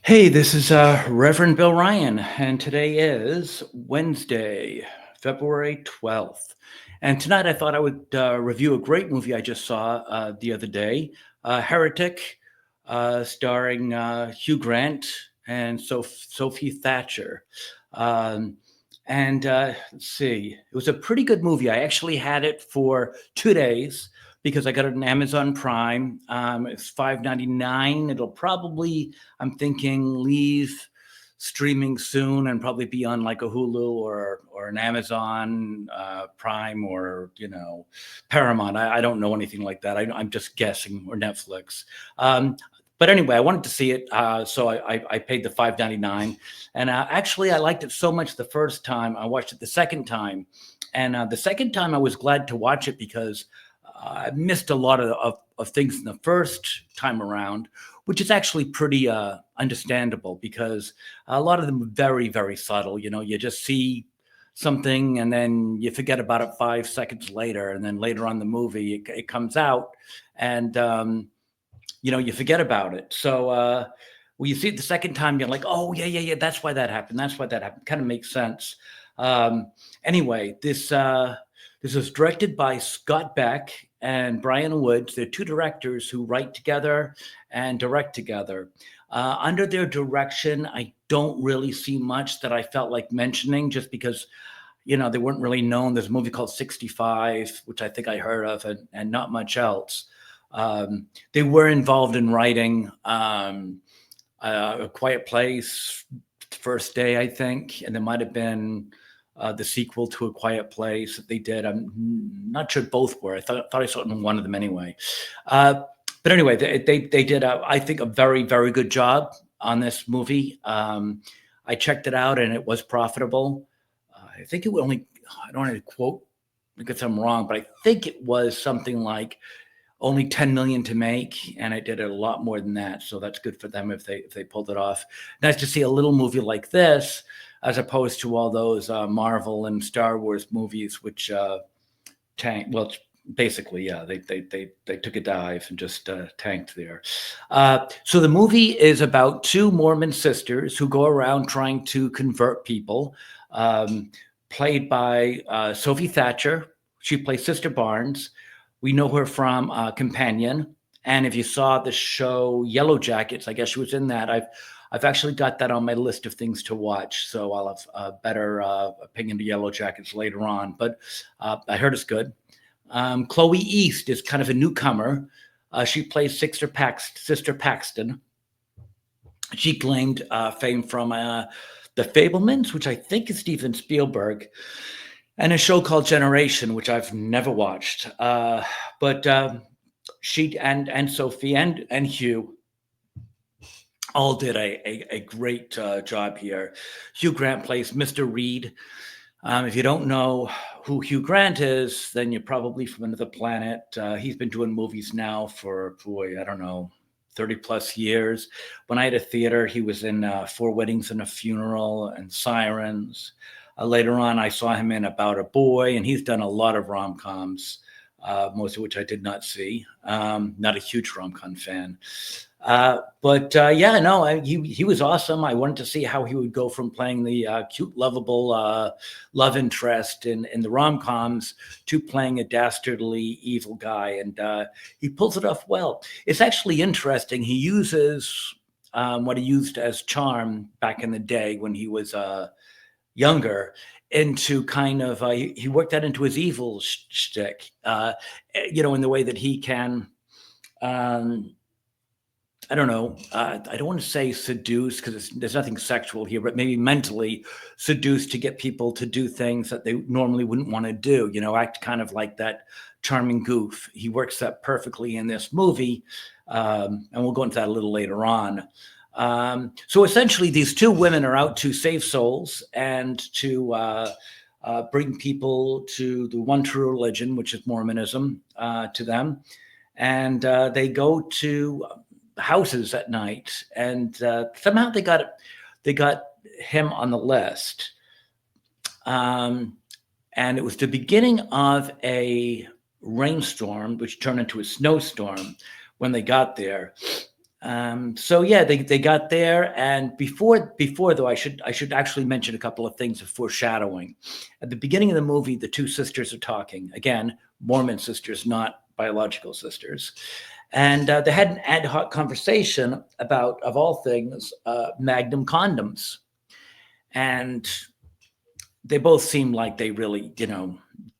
Hey, this is Reverend Bill Ryan, and today is Wednesday, February 12th. And tonight I thought I would review a great movie I just saw the other day, Heretic, starring Hugh Grant and Sophie Thatcher. Um, and let's see, it was a pretty good movie. I actually had it for 2 days because I got it on Amazon Prime. It's $5.99. It'll probably, I'm thinking, leave streaming soon and probably be on like a Hulu or an Amazon Prime or Paramount. I don't know anything like that. I'm just guessing, or Netflix. Um, but anyway, I wanted to see it, so I paid the $5.99, and actually I liked it so much the first time. I watched it the second time, and the second time I was glad to watch it because I missed a lot of things in the first time around, which is actually pretty understandable because a lot of them are very, very subtle. You just see something and then you forget about it 5 seconds later. And then later on in the movie, it comes out and, you forget about it. So when you see it the second time, you're like, oh, yeah, yeah, yeah, that's why that happened. That's why that happened. Kind of makes sense. Um, anyway, this was directed by Scott Beck and Brian Woods. They're two directors who write together and direct together. Under their direction, I don't really see much that I felt like mentioning just because, they weren't really known. There's a movie called 65, which I think I heard of, and not much else. They were involved in writing A Quiet Place, First Day, I think, and there might have been the sequel to A Quiet Place that they did. I'm not sure both were. I thought I saw it in one of them anyway. Uh, but anyway, they did, I think, a very, very good job on this movie. I checked it out and it was profitable. I think it would only, I don't want to quote because I'm wrong, but I think it was something like only 10 million to make, and it did a lot more than that. So that's good for them if they pulled it off. Nice to see a little movie like this, as opposed to all those Marvel and Star Wars movies, which tanked. Well, basically, yeah, they took a dive and just tanked there. So the movie is about two Mormon sisters who go around trying to convert people. Um, Played by Sophie Thatcher. She plays Sister Barnes. We know her from Companion, and if you saw the show Yellow Jackets, I guess she was in that. I've actually got that on my list of things to watch, so I'll have a better opinion to Yellow Jackets later on. But I heard it's good. Chloe East is kind of a newcomer. She plays Sister Paxton. She claimed fame from The Fablemans, which I think is Steven Spielberg, and a show called Generation, which I've never watched. But she and Sophie and Hugh all did a great job here. Hugh Grant plays Mr. Reed. If you don't know who Hugh Grant is, then you're probably from another planet. He's been doing movies now for, boy, I don't know, 30 plus years. When I had a theater, he was in Four Weddings and a Funeral and Sirens. Later on, I saw him in About a Boy, and he's done a lot of rom coms, most of which I did not see. Not a huge rom com fan. But yeah, no, he was awesome. I wanted to see how he would go from playing the cute, lovable love interest in the rom coms to playing a dastardly evil guy, and he pulls it off well. It's actually interesting. He uses what he used as charm back in the day when he was younger into kind of he worked that into his evil shtick, in the way that he can. Um, I don't know. I don't want to say seduce because there's nothing sexual here, but maybe mentally seduce to get people to do things that they normally wouldn't want to do. Act kind of like that charming goof. He works that perfectly in this movie, and we'll go into that a little later on. So essentially, these two women are out to save souls and to bring people to the one true religion, which is Mormonism, to them. And they go to houses at night, and somehow they got him on the list. And it was the beginning of a rainstorm, which turned into a snowstorm when they got there. So yeah, they got there, and before though, I should actually mention a couple of things of foreshadowing. At the beginning of the movie, the two sisters are talking again, Mormon sisters, not biological sisters, and they had an ad hoc conversation about, of all things, Magnum condoms, and they both seemed like they really,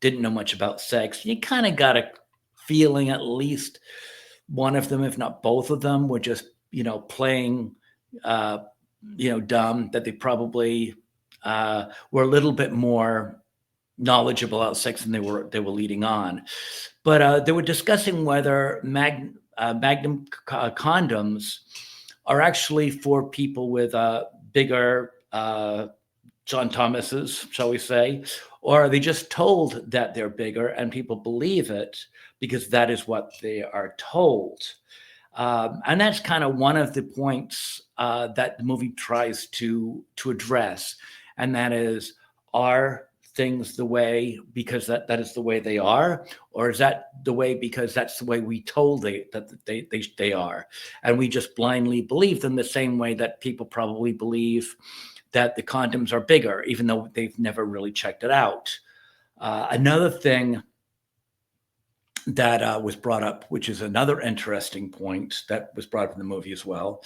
didn't know much about sex. You kind of got a feeling at least one of them, if not both of them, were just, playing, uh, dumb, that they probably were a little bit more knowledgeable about sex than they were leading on. But they were discussing whether Magnum condoms are actually for people with bigger John Thomas's, shall we say, or are they just told that they're bigger and people believe it because that is what they are told? And that's kind of one of the points that the movie tries to address, and that is, are things the way because that is the way they are, or is that the way because that's the way we told they are, and we just blindly believe them the same way that people probably believe that the condoms are bigger, even though they've never really checked it out. Another thing that was brought up, which is another interesting point that was brought up in the movie as well,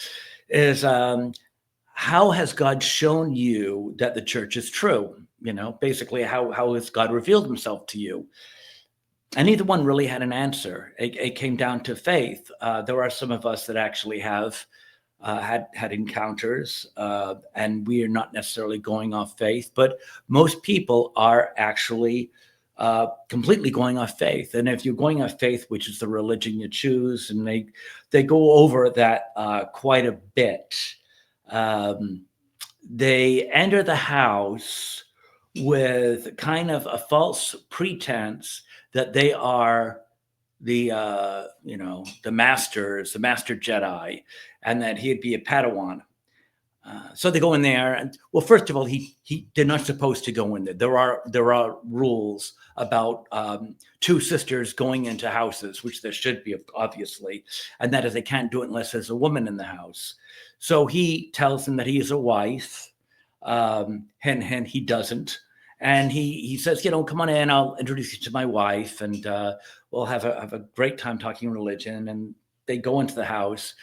is how has God shown you that the church is true? Basically, how has God revealed himself to you? And neither one really had an answer. It came down to faith. There are some of us that actually have had encounters, and we are not necessarily going off faith, but most people are actually completely going off faith. And if you're going off faith, which is the religion you choose, and they go over that quite a bit. Um, they enter the house with kind of a false pretense that they are the the master Jedi, and that he'd be a Padawan. So they go in there, and well, first of all, they're not supposed to go in there. There are rules about two sisters going into houses, which there should be, obviously, and that is they can't do it unless there's a woman in the house. So he tells them that he is a wife, and he doesn't. And he says, come on in, I'll introduce you to my wife, and we'll have a great time talking religion. And they go into the house,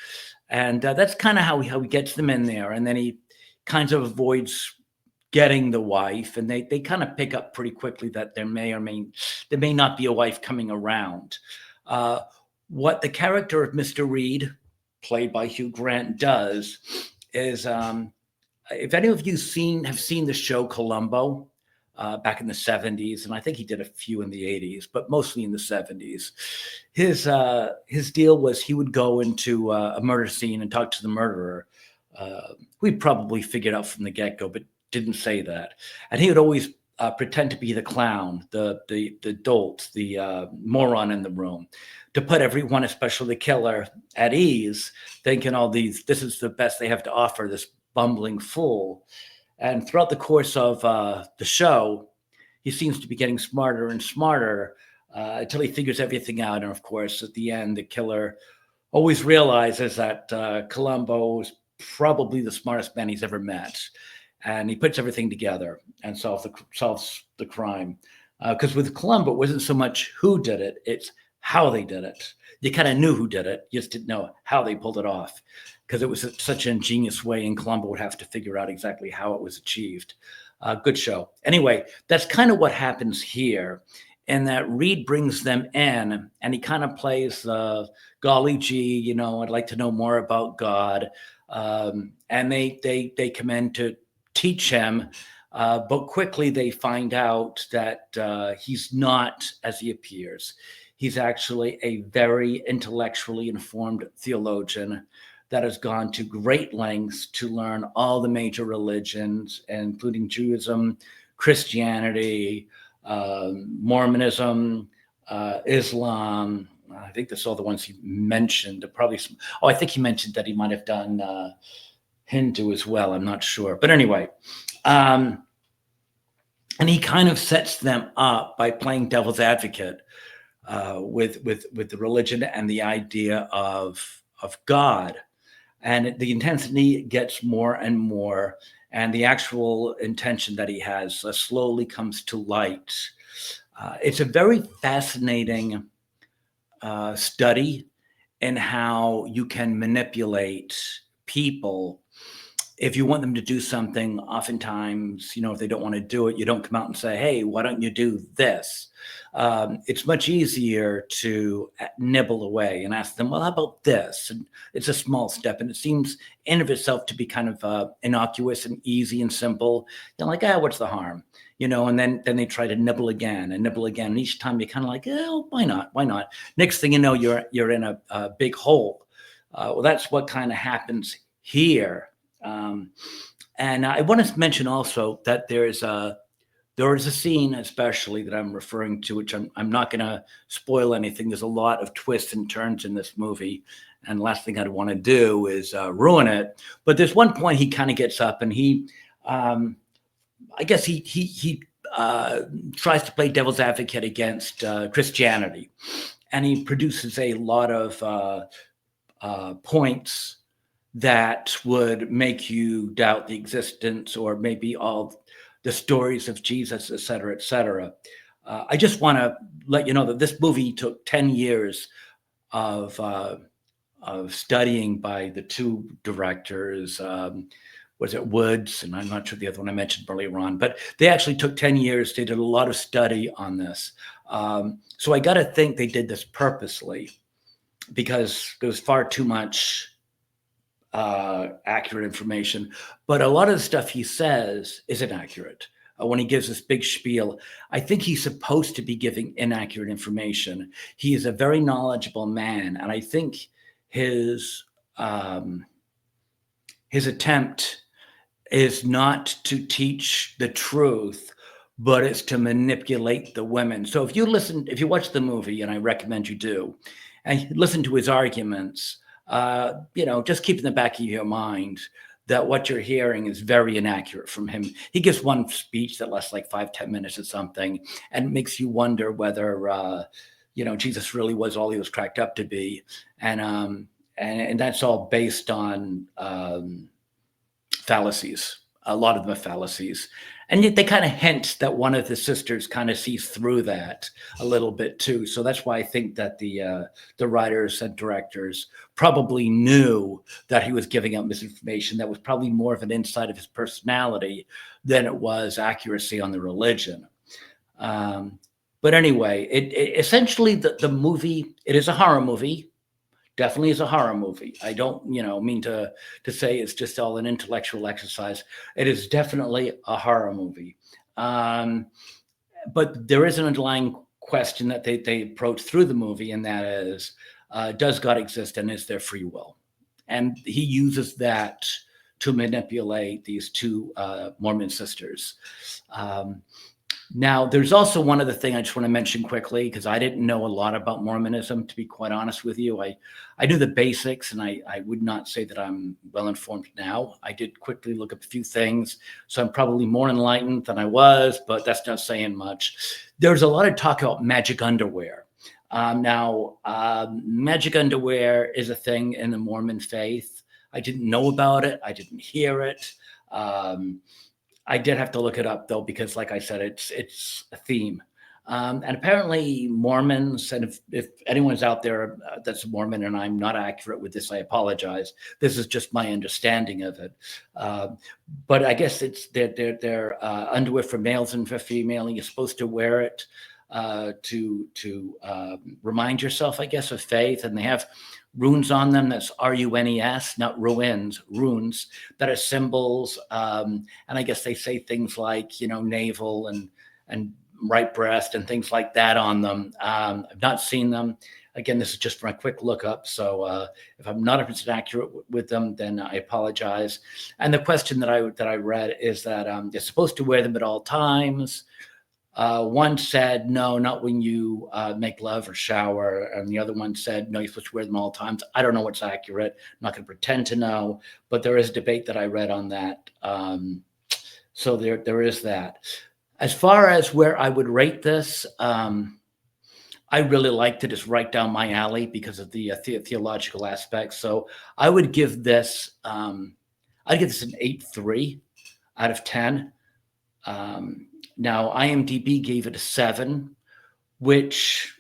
and that's kind of how he gets them in there. And then he kind of avoids getting the wife, and they kind of pick up pretty quickly that there may not be a wife coming around. What the character of Mr. Reed, played by Hugh Grant, does is, if any of you have seen the show Columbo, back in the 70s, and I think he did a few in the 80s, but mostly in the 70s. His deal was he would go into a murder scene and talk to the murderer. We probably figured out from the get-go, but didn't say that. And he would always pretend to be the clown, the dolt, the moron in the room, to put everyone, especially the killer, at ease, thinking this is the best they have to offer, this bumbling fool. And throughout the course of the show, he seems to be getting smarter and smarter until he figures everything out. And of course, at the end, the killer always realizes that Columbo is probably the smartest man he's ever met. And he puts everything together and solves the crime. Because with Columbo, it wasn't so much who did it, it's how they did it. You kind of knew who did it, you just didn't know how they pulled it off, because it was such an ingenious way, and Columbo would have to figure out exactly how it was achieved. Good show. Anyway, that's kind of what happens here, and that Reed brings them in, and he kind of plays golly gee, I'd like to know more about God. And they come in to teach him, but quickly they find out that he's not as he appears. He's actually a very intellectually informed theologian that has gone to great lengths to learn all the major religions, including Judaism, Christianity, Mormonism, Islam. I think that's all the ones he mentioned. I think he mentioned that he might have done Hindu as well. I'm not sure. But anyway, and he kind of sets them up by playing devil's advocate with the religion and the idea of God. and the intensity gets more and more, and the actual intention that he has slowly comes to light. It's a very fascinating study in how you can manipulate people if you want them to do something. Oftentimes, if they don't want to do it, you don't come out and say, hey, why don't you do this? It's much easier to nibble away and ask them, well, how about this? And it's a small step, and it seems in of itself to be kind of innocuous and easy and simple. You're like, what's the harm? And then they try to nibble again and nibble again. And each time you're kind of like, oh, why not? Why not? Next thing you know, you're in a big hole. Well, that's what kind of happens here. And I want to mention also that there is a scene, especially that I'm referring to, which I'm not going to spoil anything. There's a lot of twists and turns in this movie, and the last thing I'd want to do is ruin it. But there's one point he kind of gets up and I guess he tries to play devil's advocate against Christianity, and he produces a lot of points that would make you doubt the existence or maybe all the stories of Jesus, et cetera, et cetera. I just want to let you know that this movie took 10 years of studying by the two directors. Was it Woods? And I'm not sure the other one I mentioned earlier on, but they actually took 10 years. They did a lot of study on this. So I got to think they did this purposely, because there was far too much accurate information. But a lot of the stuff he says is inaccurate. When he gives this big spiel, I think he's supposed to be giving inaccurate information. He is a very knowledgeable man, and I think his attempt is not to teach the truth, but it's to manipulate the women. So if you watch the movie, and I recommend you do, and listen to his arguments, just keep in the back of your mind that what you're hearing is very inaccurate from him. He gives one speech that lasts like 5-10 minutes or something, and makes you wonder whether, Jesus really was all he was cracked up to be. And that's all based on fallacies. A lot of them are fallacies. And yet they kind of hint that one of the sisters kind of sees through that a little bit too. So that's why I think that the writers and directors probably knew that he was giving out misinformation that was probably more of an insight of his personality than it was accuracy on the religion. But anyway, it essentially the movie, it is a horror movie. Definitely is a horror movie. I don't, mean to say it's just all an intellectual exercise. It is definitely a horror movie. But there is an underlying question that they approach through the movie, and that is, does God exist, and is there free will? And he uses that to manipulate these two Mormon sisters. Now, there's also one other thing I just want to mention quickly, because I didn't know a lot about Mormonism, to be quite honest with you. I knew the basics, and I would not say that I'm well informed now. I did quickly look up a few things, so I'm probably more enlightened than I was, but that's not saying much. There's a lot of talk about magic underwear. Magic underwear is a thing in the Mormon faith. I didn't know about it. I didn't hear it. I did have to look it up, though, because, like I said, it's a theme. And apparently Mormons, and if anyone's out there that's a Mormon and I'm not accurate with this, I apologize. This is just my understanding of it. But I guess it's they're underwear for males and for female, and you're supposed to wear it to remind yourself, I guess, of faith. And they have runes on them. That's RUNES, not ruins, runes that are symbols. And I guess they say things like, navel and right breast and things like that on them. I've not seen them. Again, this is just from a quick look up. So if I'm not 100% accurate with them, then I apologize. And the question that I read is that they're supposed to wear them at all times. One said, no, not when you make love or shower. And the other one said, no, you're supposed to wear them all times. I don't know what's accurate. I'm not going to pretend to know, but there is debate that I read on that. So there is that. As far as where I would rate this, I really liked it. It's right down my alley because of the theological aspects. So I would give this, I'd give this an 8.3 out of 10. Now IMDb gave it a 7, which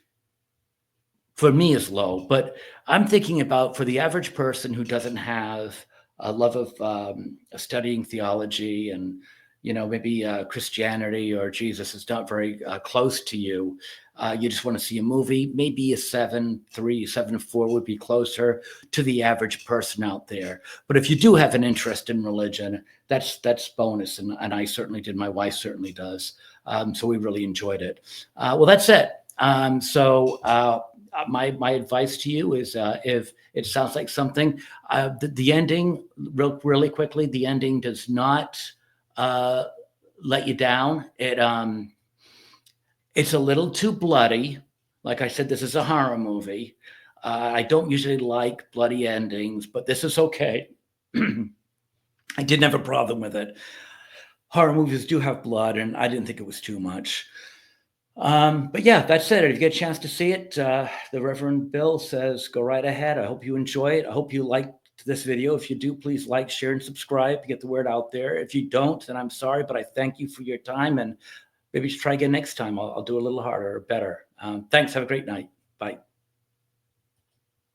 for me is low, but I'm thinking about for the average person who doesn't have a love of studying theology and maybe Christianity or Jesus is not very close to you. You just want to see a movie. Maybe a 7.3, 7.4 would be closer to the average person out there. But if you do have an interest in religion, that's bonus, and I certainly did. My wife certainly does. So we really enjoyed it. Well, that's it. My advice to you is if it sounds like something, the ending, really quickly, the ending does not uh, let you down. It's a little too bloody. Like I said, this is a horror movie. I don't usually like bloody endings, but this is okay. I didn't have a problem with it. Horror movies do have blood, and I didn't think it was too much. But yeah, that's it. If you get a chance to see it, the Reverend Bill says, go right ahead. I hope you enjoy it. I hope you liked this video. If you do, please like, share, and subscribe to get the word out there. If you don't, then I'm sorry, but I thank you for your time, and maybe try again next time. I'll do a little harder or better. Thanks. Have a great night. Bye.